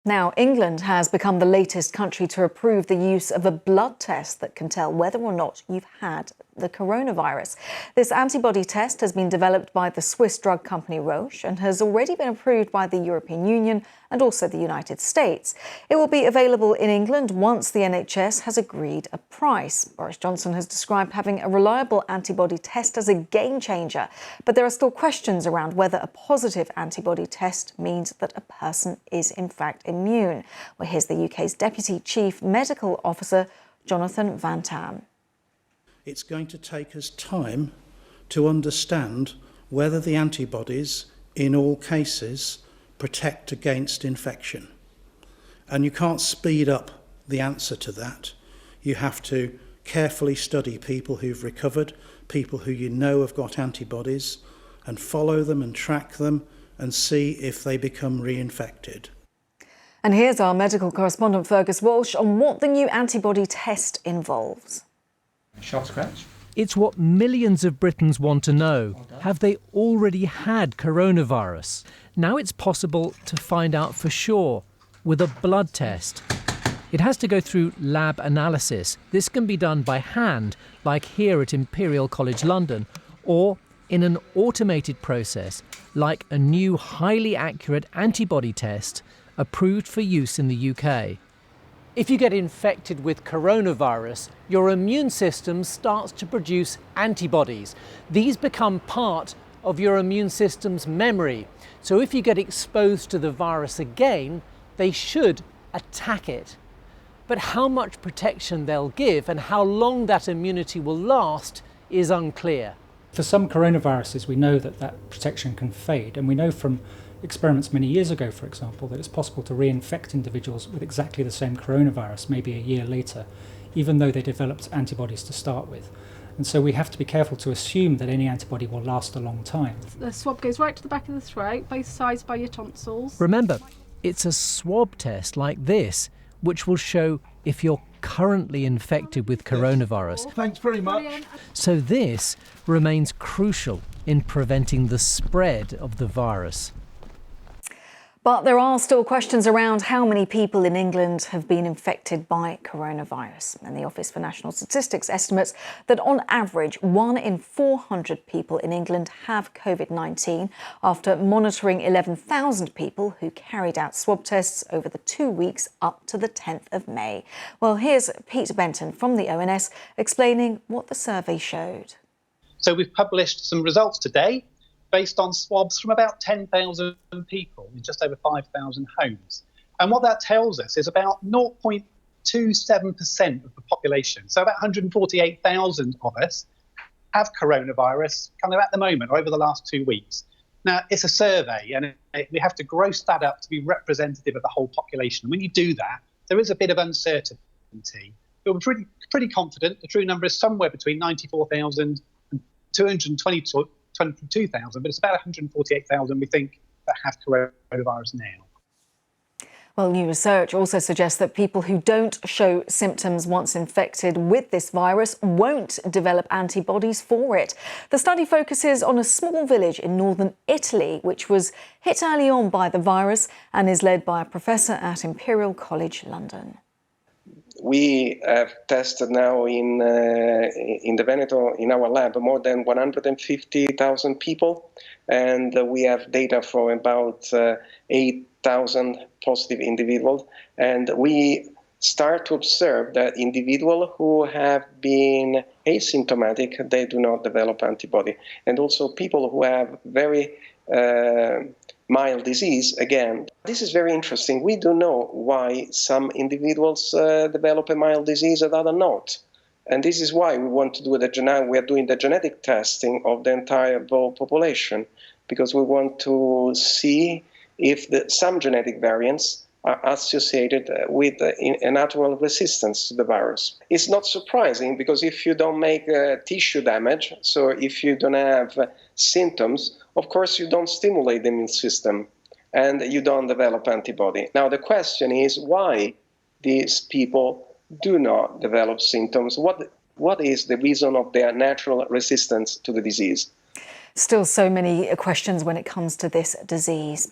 Now, England has become the latest country to approve the use of a blood test that can tell whether or not you've had the coronavirus. This antibody test has been developed by the Swiss drug company Roche and has already been approved by the European Union and also the United States. It will be available in England once the NHS has agreed a price. Boris Johnson has described having a reliable antibody test as a game changer, but there are still questions around whether a positive antibody test means that a person is in fact immune. Well, here's the UK's Deputy Chief Medical Officer, Jonathan Van Tam. It's going to take us time to understand whether the antibodies, in all cases, protect against infection. And you can't speed up the answer to that. You have to carefully study people who've recovered, people who you know have got antibodies, and follow them and track them and see if they become reinfected. And here's our medical correspondent Fergus Walsh on what the new antibody test involves. Sharp scratch. It's what millions of Britons want to know. Have they already had coronavirus? Now it's possible to find out for sure with a blood test. It has to go through lab analysis. This can be done by hand, like here at Imperial College London, or in an automated process, like a new highly accurate antibody test approved for use in the UK. If you get infected with coronavirus, your immune system starts to produce antibodies. These become part of your immune system's memory. So if you get exposed to the virus again, they should attack it. But how much protection they'll give and how long that immunity will last is unclear. For some coronaviruses, we know that protection can fade, and we know from experiments many years ago, for example, that it's possible to reinfect individuals with exactly the same coronavirus maybe a year later, even though they developed antibodies to start with. And so we have to be careful to assume that any antibody will last a long time. The swab goes right to the back of the throat, both sides by your tonsils. Remember, it's a swab test like this which will show if you're currently infected with coronavirus. Thanks very much. So this remains crucial in preventing the spread of the virus. But there are still questions around how many people in England have been infected by coronavirus. And the Office for National Statistics estimates that on average, 1 in 400 people in England have COVID-19 after monitoring 11,000 people who carried out swab tests over the 2 weeks up to the 10th of May. Well, here's Pete Benton from the ONS explaining what the survey showed. So we've published some results today based on swabs from about 10,000 people in just over 5,000 homes. And what that tells us is about 0.27% of the population, so about 148,000 of us, have coronavirus kind of at the moment or over the last 2 weeks. Now, it's a survey and we have to gross that up to be representative of the whole population. When you do that, there is a bit of uncertainty. But we're pretty confident the true number is somewhere between 94,000 and 222,000, but it's about 148,000 we think that have coronavirus now. Well, new research also suggests that people who don't show symptoms once infected with this virus won't develop antibodies for it. The study focuses on a small village in northern Italy, which was hit early on by the virus and is led by a professor at Imperial College London. We have tested now in the Veneto, in our lab, more than 150,000 people, and we have data for about 8,000 positive individuals. And we start to observe that individuals who have been asymptomatic, they do not develop antibody. And also people who have very mild disease, again, this is very interesting. We do know why some individuals develop a mild disease and others not. And this is why we want to do we are doing the genetic testing of the entire population, because we want to see if some genetic variants are associated with a natural resistance to the virus. It's not surprising, because if you don't make tissue damage, so if you don't have symptoms, of course you don't stimulate the immune system and you don't develop antibody. Now the question is why these people do not develop symptoms. What is the reason of their natural resistance to the disease? Still so many questions when it comes to this disease.